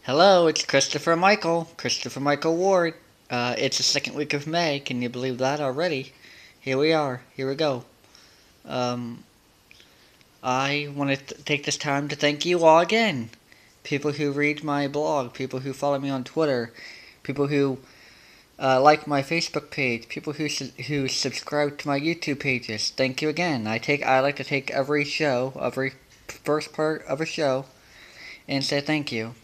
Hello, it's Christopher Michael Ward. It's the second week of May. Can you believe that already? Here we are. Here we go. Um, I want to take this time to thank you all again. People who read my blog, people who follow me on Twitter, people who like my Facebook page, people who subscribe to my YouTube pages. Thank you again. I like to take every first part of a show, and say thank you.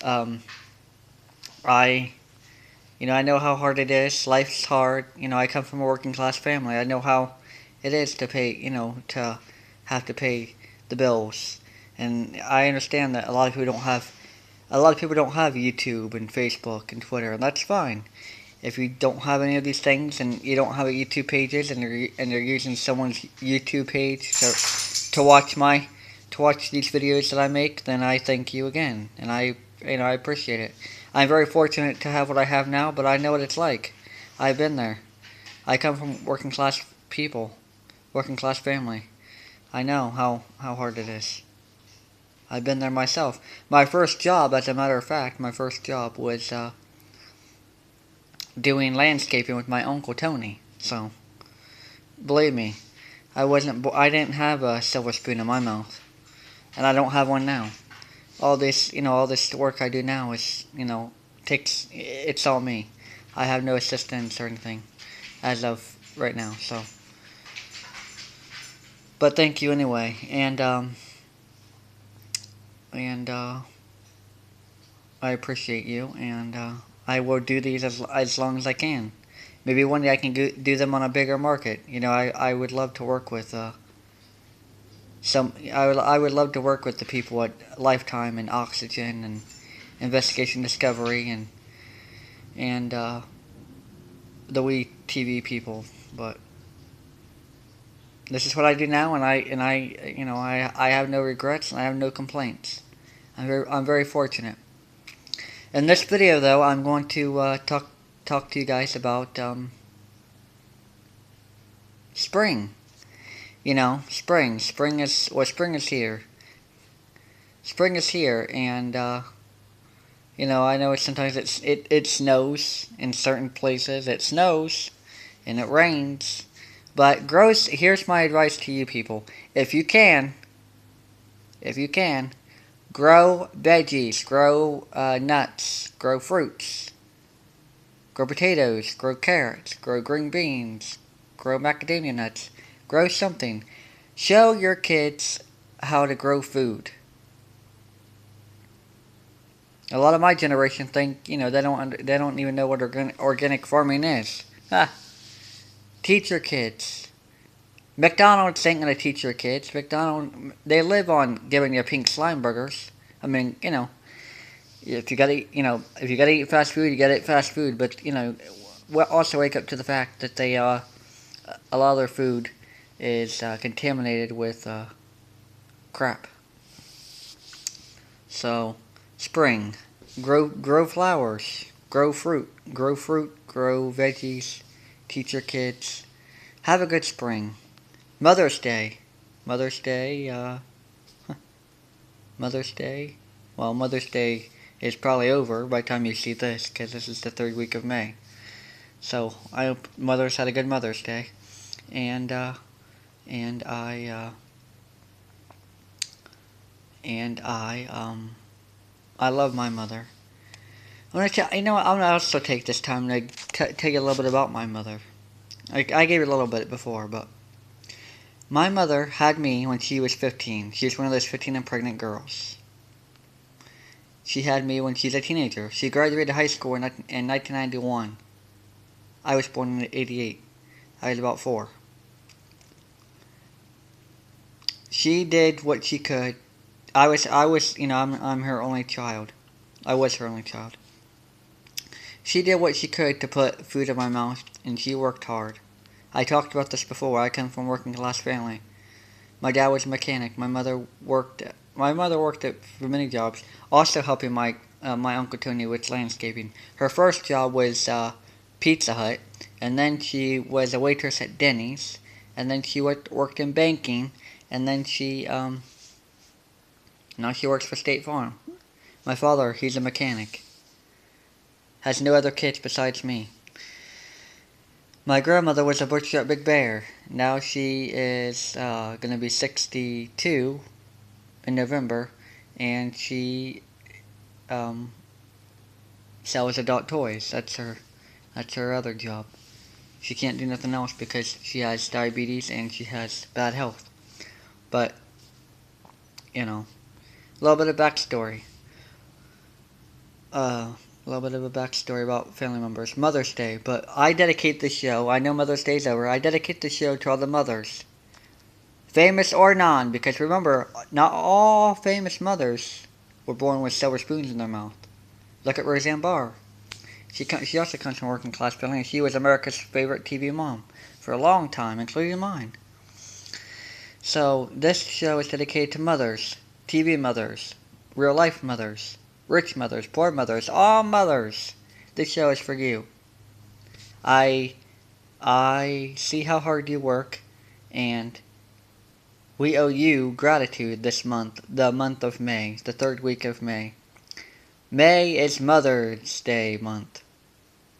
Um, I I know how hard it is. Life's hard. I come from a working class family. I know how it is to pay, to have to pay the bills. And I understand that a lot of people don't have YouTube and Facebook and Twitter, and that's fine. If you don't have any of these things and you don't have a YouTube pages and you're using someone's YouTube page to watch these videos that I make, then I thank you again, and I appreciate it. I'm very fortunate to have what I have now, but I know what it's like. I've been there. I come from working class family. I know how hard it is. I've been there myself. My first job, as a matter of fact, my first job was doing landscaping with my uncle Tony. So, believe me, I didn't have a silver spoon in my mouth, and I don't have one now. All this work I do now is, it's all me. I have no assistants or anything as of right now. So, but thank you anyway, and I appreciate you, and I will do these as long as I can. Maybe one day I can do them on a bigger market. I would love to work with I would love to work with the people at Lifetime and Oxygen and Investigation Discovery and the We TV people, but this is what I do now, and I have no regrets and I have no complaints. I'm very fortunate. In this video, though, I'm going to talk to you guys about spring. Spring is here. Spring is here, and I know sometimes it snows in certain places. It snows and it rains, but here's my advice to you people: if you can, if you can, grow veggies, grow nuts, grow fruits, grow potatoes, grow carrots, grow green beans, grow macadamia nuts, grow something. Show your kids how to grow food. A lot of my generation think, they don't even know what organic farming is. Teach your kids. McDonald's ain't gonna teach your kids. They live on giving you pink slime burgers. I mean, if you gotta eat fast food, you gotta eat fast food. But we'll also wake up to the fact that a lot of their food is contaminated with crap. So, spring, grow flowers, grow fruit, grow veggies. Teach your kids. Have a good spring. Mother's Day, Mother's Day, Mother's Day. Well, Mother's Day is probably over by the time you see this, because this is the third week of May. So I hope mothers had a good Mother's Day, and and I and I love my mother. I'm gonna also take this time to tell you a little bit about my mother. I gave you a little bit before, but my mother had me when she was 15. She was one of those 15 and pregnant girls. She had me when she was a teenager. She graduated high school in 1991. I was born in '88. I was about 4. She did what she could. I'm her only child. I was her only child. She did what she could to put food in my mouth, and she worked hard. I talked about this before. I come from a working class family. My dad was a mechanic. My mother worked for many jobs, also helping my uncle Tony with landscaping. Her first job was Pizza Hut, and then she was a waitress at Denny's, and then she worked in banking, and then now she works for State Farm. My father, he's a mechanic. Has no other kids besides me. My grandmother was a butcher at Big Bear. Now she is going to be 62 in November, and she sells adult toys. That's her other job. She can't do nothing else because she has diabetes and she has bad health. But, you know, a little bit of backstory. A little bit of a backstory about family members. Mother's Day. But I dedicate the show. I know Mother's Day's over. I dedicate the show to all the mothers. Famous or non. Because remember, not all famous mothers were born with silver spoons in their mouth. Look at Roseanne Barr. She also comes from working class family. She was America's favorite TV mom for a long time, including mine. So this show is dedicated to mothers. TV mothers. Real life mothers. Rich mothers, poor mothers, all mothers. This show is for you. I see how hard you work, and we owe you gratitude this month, the month of May, the third week of May. May is Mother's Day month.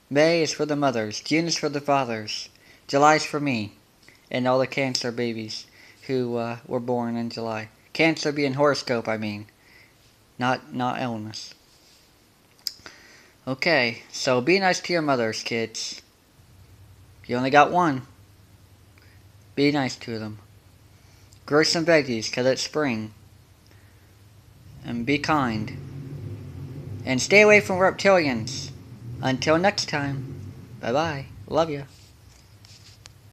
May is for the mothers. June is for the fathers. July is for me, and all the Cancer babies who were born in July. Cancer being horoscope, I mean. Not illness. Okay, so be nice to your mothers, kids. You only got one. Be nice to them. Grow some veggies, 'cause it's spring. And be kind. And stay away from reptilians. Until next time. Bye-bye. Love ya.